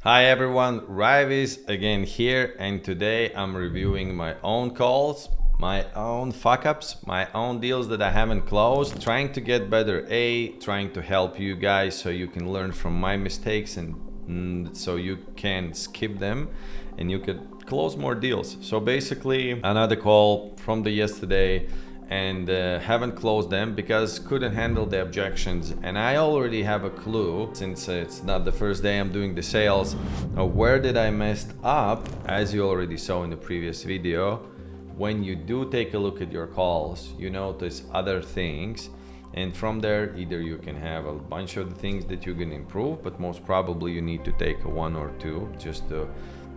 Hi everyone, Ravis again here, and today I'm reviewing my own calls, my own fuck-ups, my own deals that I haven't closed, trying to get better, trying to help you guys so you can learn from my mistakes and so you can skip them and you could close more deals. So basically another call from the yesterday, and haven't closed them because couldn't handle the objections, and I already have a clue, since it's not the first day I'm doing the sales, of where did I messed up. As you already saw in the previous video, when you do take a look at your calls, you notice other things, and from there either you can have a bunch of the things that you can improve, but most probably you need to take a one or two just to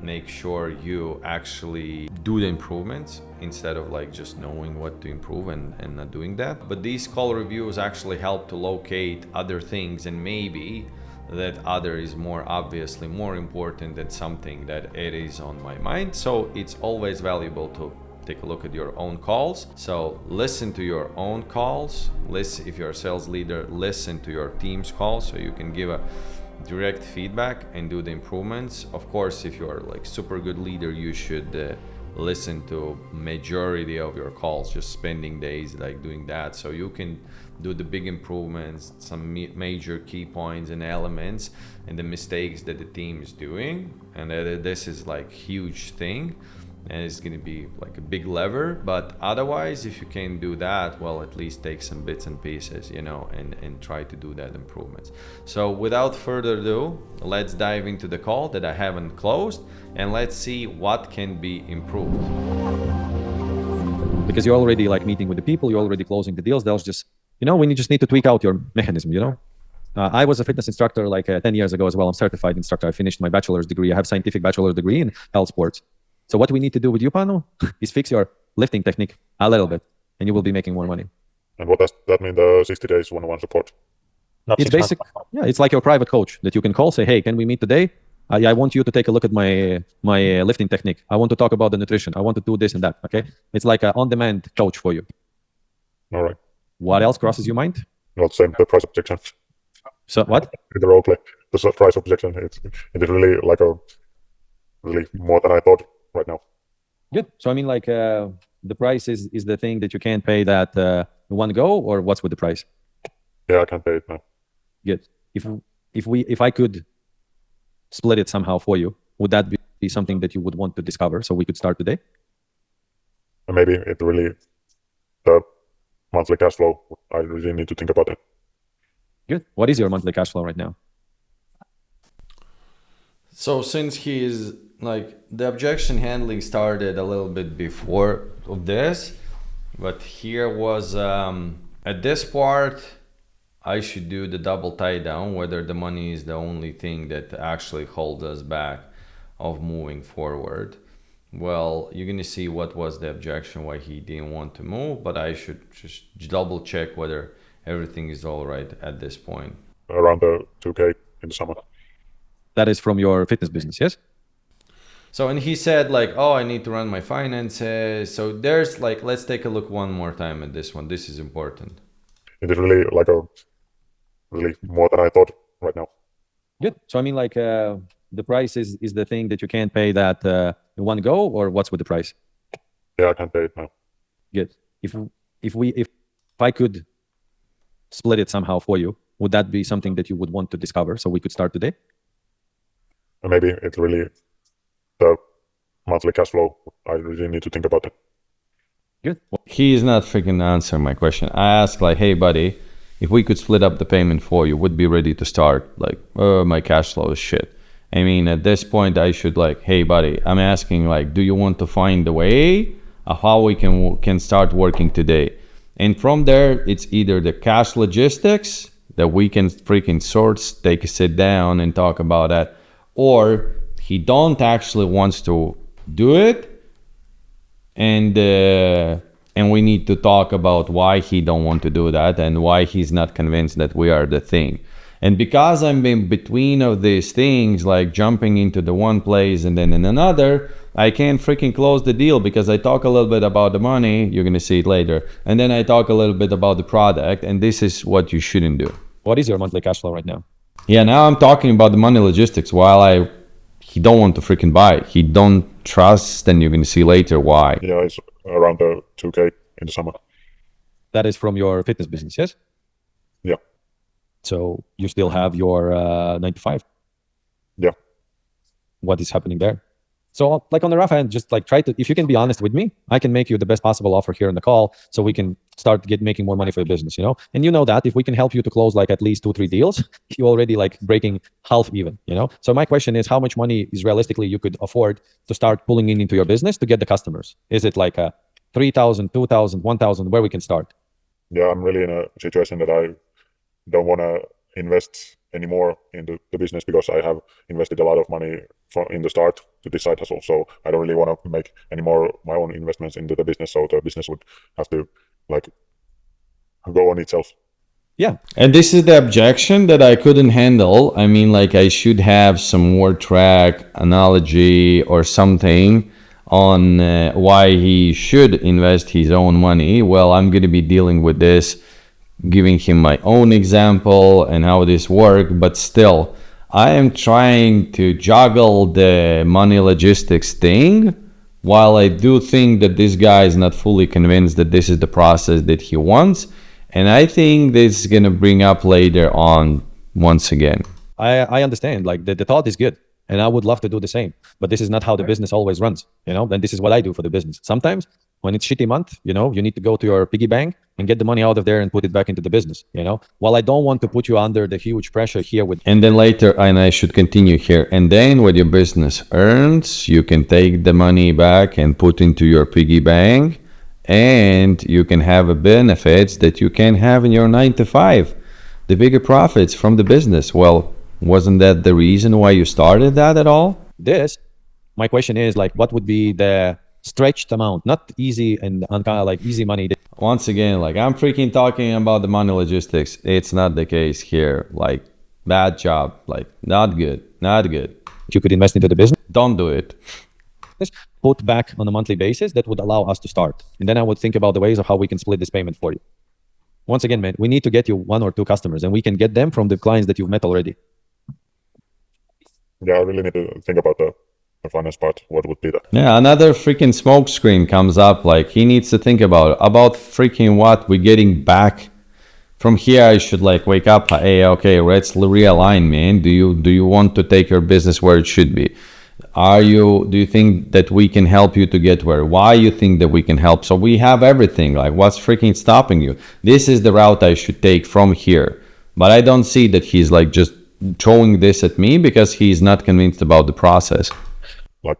make sure you actually do the improvements instead of like just knowing what to improve and not doing that. But these call reviews actually help to locate other things, and maybe that other is more obviously more important than something that it is on my mind. So it's always valuable to take a look at your own calls. So listen to your own calls. Listen, if you're a sales leader, listen to your team's calls so you can give a direct feedback and do the improvements. Of course, if you're like super good leader, you should listen to majority of your calls, just spending days like doing that so you can do the big improvements, some major key points and elements and the mistakes that the team is doing. And this is like huge thing, and it's going to be like a big lever. But otherwise, if you can do that, well, at least take some bits and pieces, you know, and try to do that improvements. So without further ado, let's dive into the call that I haven't closed, and let's see what can be improved. Because you're already like meeting with the people, you're already closing the deals. They'll just, you know, when you just need to tweak out your mechanism, you know. I was a fitness instructor like 10 years ago as well. I'm certified instructor. I finished my bachelor's degree. I have scientific bachelor's degree in health sports. So what we need to do with you, Panu, is fix your lifting technique a little bit, and you will be making more money. And what does that mean, the 60 days one-on-one support? It's basic. Yeah, it's like your private coach that you can call, say, hey, can we meet today? I want you to take a look at my lifting technique. I want to talk about the nutrition. I want to do this and that, okay? It's like an on-demand coach for you. All right. What else crosses your mind? Not same, the price objection. So what? In the role play, the price objection, it is really like really more than I thought right now. Good. So I mean, like the price is the thing that you can't pay that one go, or what's with the price? Yeah, I can't pay it now. Good. If I could split it somehow for you, would that be something that you would want to discover so we could start today? And maybe it really, the monthly cash flow, I really need to think about it. Good. What is your monthly cash flow right now? So since he is like, the objection handling started a little bit before of this, but here was at this part I should do the double tie down, whether the money is the only thing that actually holds us back of moving forward. Well, you're gonna see what was the objection, why he didn't want to move, but I should just double check whether everything is all right at this point. Around the 2K in the summer. That is from your fitness business, yes? So, and he said like, oh, I need to run my finances. So there's like, let's take a look one more time at this one. This is important. It is really like really more than I thought right now. Good. So I mean, like the price is the thing that you can't pay that in one go, or what's with the price? Yeah, I can't pay it now. Good. If I could split it somehow for you, would that be something that you would want to discover so we could start today? And maybe it really, the monthly cash flow, I really need to think about it. Good. He is not freaking answering my question. I asked like, hey buddy, if we could split up the payment for you, would be ready to start. Like, my cash flow is shit. I mean, at this point I should like, hey buddy, I'm asking like, do you want to find a way of how we can start working today? And from there, it's either the cash logistics that we can freaking take a sit down and talk about that, or he don't actually wants to do it, and we need to talk about why he don't want to do that and why he's not convinced that we are the thing. And because I'm in between of these things, like jumping into the one place and then in another, I can't freaking close the deal because I talk a little bit about the money, you're gonna see it later, and then I talk a little bit about the product, and this is what you shouldn't do. What is your monthly cash flow right now? Yeah, now I'm talking about the money logistics while I he don't want to freaking buy. He don't trust, and you're gonna see later why. Yeah, it's around the 2K in the summer. That is from your fitness business, yes? Yeah, So you still have your 9 to 5. yeah. What is happening there? So like on the rough end, just like try to, if you can be honest with me, I can make you the best possible offer here in the call so we can start making more money for the business, you know? And you know that if we can help you to close like at least 2-3 deals, you already like breaking half even, you know? So my question is how much money is realistically you could afford to start pulling into your business to get the customers? Is it like a 3,000, 2,000, 1,000, where we can start? Yeah, I'm really in a situation that I don't want to invest anymore into the business because I have invested a lot of money in the start to this side hustle. So I don't really want to make any more my own investments into the business. So the business would have to like go on itself. Yeah. And this is the objection that I couldn't handle. I mean, like I should have some more track analogy or something on why he should invest his own money. Well, I'm going to be dealing with this, giving him my own example and how this works, but still I am trying to juggle the money logistics thing while I do think that this guy is not fully convinced that this is the process that he wants. And I think this is going to bring up later on once again. I understand, like the thought is good and I would love to do the same, but this is not how the business always runs, you know? And this is what I do for the business. Sometimes when it's shitty month, you know, you need to go to your piggy bank and get the money out of there and put it back into the business, you know? While I don't want to put you under the huge pressure here with... And then later, and I should continue here, and then when your business earns, you can take the money back and put into your piggy bank, and you can have a benefits that you can have in your 9 to 5, the bigger profits from the business. Well, wasn't that the reason why you started that at all? This, my question is like, what would be the stretched amount, not easy and kind of like easy money? Once again, like I'm freaking talking about the money logistics. It's not the case here. Like bad job, like not good, not good. You could invest into the business. Don't do it. Put back on a monthly basis that would allow us to start. And then I would think about the ways of how we can split this payment for you. Once again, man, we need to get you 1 or 2 customers and we can get them from the clients that you've met already. Yeah, I really need to think about the finance part. What would be that? Yeah, another freaking smoke screen comes up. Like he needs to think about freaking what we're getting back from here. I should like wake up. Hey, okay, let's realign, man. Do you want to take your business where it should be? Do you think that we can help you to get where? Why you think that we can help? So we have everything. Like what's freaking stopping you? This is the route I should take from here. But I don't see that he's like just throwing this at me because he's not convinced about the process. Like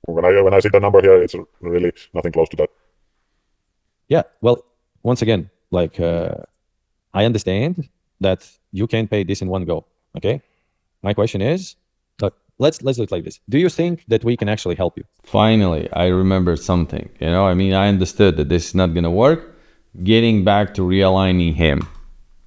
when I see the number here, it's really nothing close to that. Yeah, well, once again, like I understand that you can't pay this in one go. Okay, my question is, let's do it like this. Do you think that we can actually help you? Finally, I remember something. You know, I mean, I understood that this is not gonna work. Getting back to realigning him.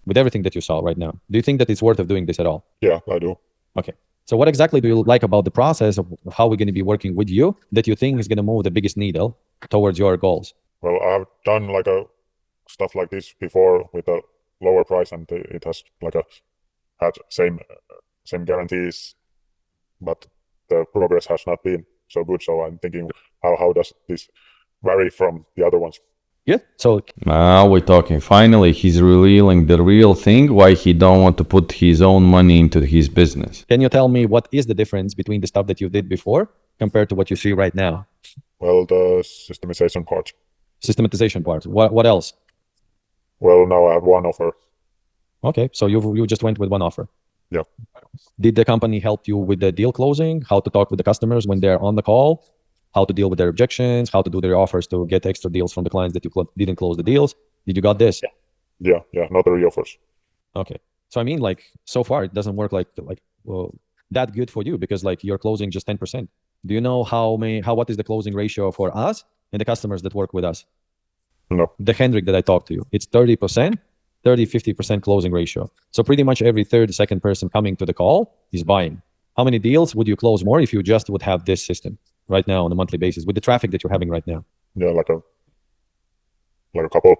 With everything that you saw right now, do you think that it's worth of doing this at all? Yeah, I do. Okay. So what exactly do you like about the process of how we're going to be working with you that you think is going to move the biggest needle towards your goals? Well, I've done like stuff like this before with a lower price, and it has like had same guarantees, but the progress has not been so good. So I'm thinking, how does this vary from the other ones? Yeah. So now we're talking. Finally, he's revealing the real thing, why he don't want to put his own money into his business. Can you tell me what is the difference between the stuff that you did before compared to what you see right now? Well, the systemization part. Systematization part. What else? Well, now I have one offer. Okay. So you just went with one offer. Yeah. Did the company help you with the deal closing? How to talk with the customers when they're on the call? How to deal with their objections, how to do their offers to get extra deals from the clients that you didn't close the deals. Did you got this? Yeah, not the re-offers. Okay. So I mean, like so far it doesn't work like that good for you because like you're closing just 10%. Do you know what is the closing ratio for us and the customers that work with us? No. The Hendrik that I talked to you, it's 30%, 50% closing ratio. So pretty much every third, second person coming to the call is buying. How many deals would you close more if you just would have this system right now on a monthly basis with the traffic that you're having right now? Yeah, like a couple.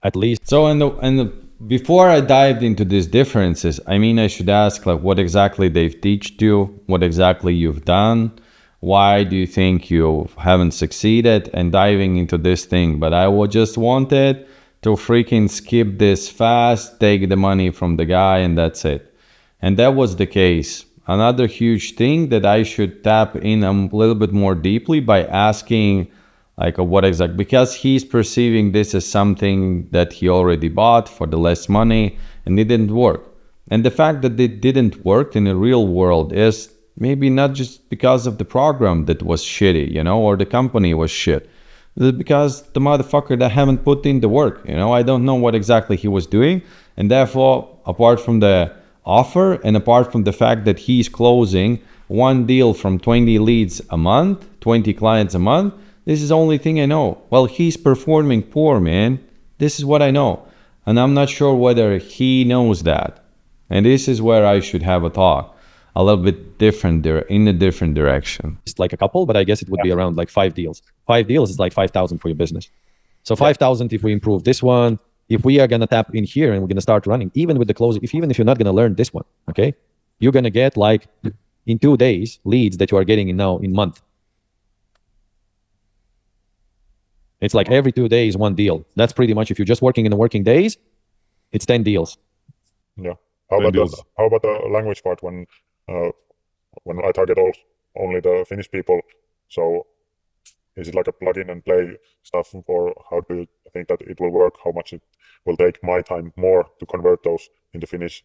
At least. So and before I dived into these differences, I mean, I should ask like what exactly they've taught you, what exactly you've done, why do you think you haven't succeeded, and diving into this thing. But I would just wanted to freaking skip this fast, take the money from the guy, and that's it. And that was the case. Another huge thing that I should tap in a little bit more deeply by asking like what exactly, because he's perceiving this as something that he already bought for the less money and it didn't work. And the fact that it didn't work in the real world is maybe not just because of the program that was shitty, you know, or the company was shit. It's because the motherfucker that haven't put in the work, you know, I don't know what exactly he was doing. And therefore, apart from the offer and apart from the fact that he's closing one deal from 20 leads a month, 20 clients a month, this is the only thing I know. Well, he's performing poor, man. This is what I know. And I'm not sure whether he knows that. And this is where I should have a talk a little bit different there, in a different direction. It's like a couple, but I guess it would be around like 5 deals. 5 deals is like 5,000 for your business. So 5,000 if we improve this one, if we are going to tap in here and we're going to start running, even with the closing, even if you're not going to learn this one, okay, you're going to get like in 2 days leads that you are getting in now in month. It's like every 2 days, 1 deal. That's pretty much, if you're just working in the working days, it's 10 deals. Yeah. How about the language part when I target only the Finnish people? So is it like a plug in and play stuff, or how do you think that it will work? How much it will take my time more to convert those into Finnish?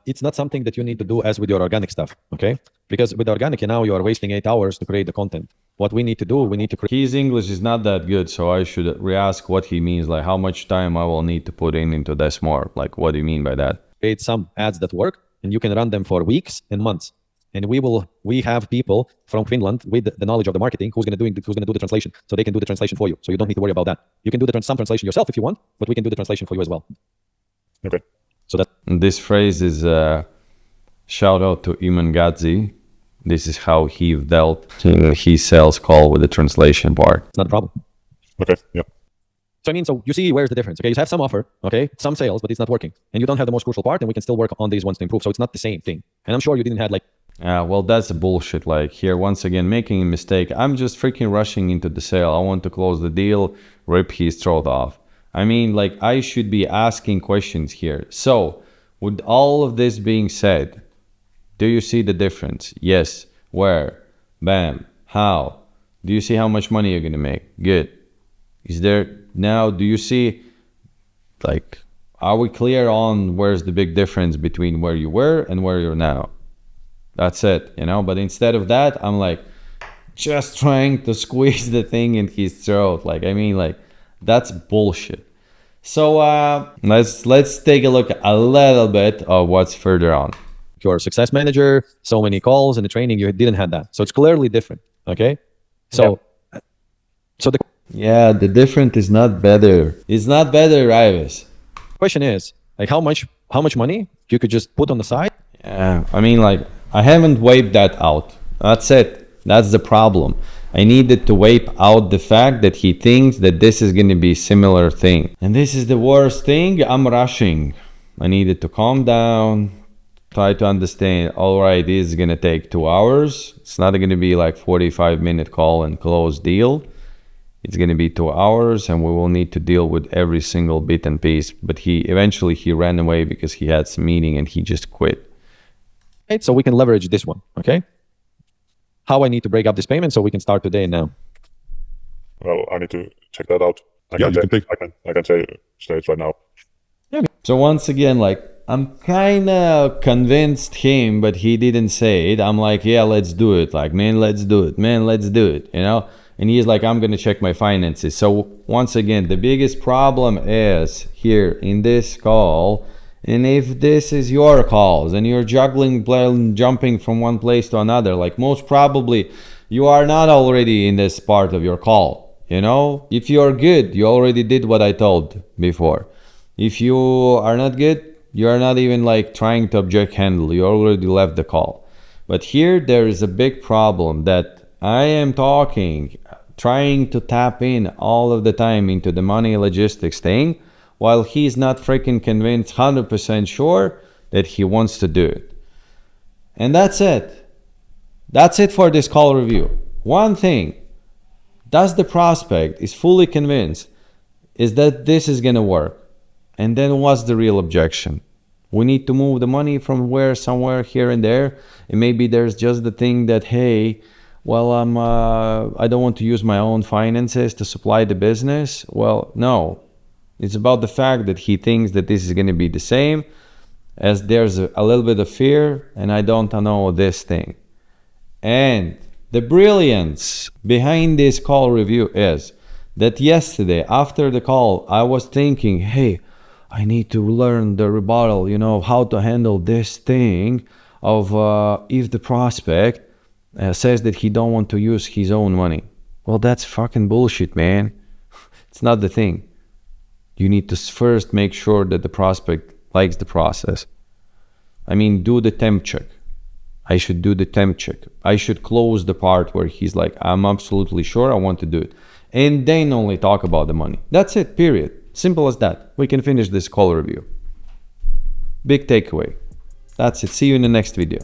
It's not something that you need to do as with your organic stuff, okay? Because with organic, now you are wasting 8 hours to create the content. What we need to do, we need to create. His English is not that good, so I should re-ask what he means, like how much time I will need to put into this more. Like, what do you mean by that? Create some ads that work, and you can run them for weeks and months. And we have people from Finland with the knowledge of the marketing who's going to do the translation, so they can do the translation for you. So you don't need to worry about that. You can do some translation yourself if you want, but we can do the translation for you as well. Okay. So that this phrase is shout out to Iman Gadzi. This is how he dealt his sales call with the translation part. it's not a problem. Okay. Yeah. So I mean, so you see where's the difference, okay? You have some offer, okay? Some sales, but it's not working. And you don't have the most crucial part, and we can still work on these ones to improve. So it's not the same thing. And I'm sure you didn't have like... Well, that's bullshit. Like here, once again, making a mistake. I'm just freaking rushing into the sale. I want to close the deal, rip his throat off. I mean, like I should be asking questions here. So with all of this being said, do you see the difference? Yes. Where? Bam. How? Do you see how much money you're going to make? Good. Is there now, do you see, like, are we clear on where's the big difference between where you were and where you're now? That's it, you know? But instead of that, I'm like, just trying to squeeze the thing in his throat. Like, I mean, like, that's bullshit. So let's take a look a little bit of what's further on. Your success manager, so many calls, and the training, you didn't have that. So it's clearly different, okay? So, so the the different is not better. It's not better, Ives. question is, like, how much money you could just put on the side? Yeah, I mean, like, I haven't wiped that out. That's it. That's the problem. I needed to wipe out the fact that he thinks that this is going to be a similar thing. And this is the worst thing. I'm rushing. I needed to calm down, try to understand, all right, this is going to take 2 hours. It's not going to be like 45-minute call and close deal. It's going to be 2 hours, and we will need to deal with every single bit and piece. But he eventually ran away because he had some meeting and he just quit. Right? So we can leverage this one, okay? How I need to break up this payment so we can start today now. Well, I need to check that out. I Yeah, can say it right now. So once again, like, I'm kind of convinced him, but he didn't say it. I'm like, yeah, let's do it. Like, man, let's do it. Man, let's do it, you know? And he's like, I'm going to check my finances. So once again, the biggest problem is here in this call. And if this is your calls and you're jumping from one place to another, like most probably you are not already in this part of your call, you know? If you're good, you already did what I told before. If you are not good, you are not even like trying to object handle. You already left the call. But here there is a big problem that I am trying to tap in all of the time into the money logistics thing, while he's not freaking convinced 100% sure that he wants to do it. And that's it. That's it for this call review. One thing, does the prospect is fully convinced is that this is gonna work? And then what's the real objection? We need to move the money from somewhere here and there, and maybe there's just the thing that, hey, well, I don't want to use my own finances to supply the business. Well, no, it's about the fact that he thinks that this is going to be the same, as there's a little bit of fear, and I don't know this thing. And the brilliance behind this call review is that yesterday after the call, I was thinking, hey, I need to learn the rebuttal, how to handle this thing of if the prospect says that he don't want to use his own money. Well, that's fucking bullshit, man. It's not the thing. You need to first make sure that the prospect likes the process. I mean, do the temp check. I should do the temp check. I should close the part where he's like, I'm absolutely sure I want to do it. And then only talk about the money. That's it, period. Simple as that. We can finish this call review. Big takeaway. That's it. See you in the next video.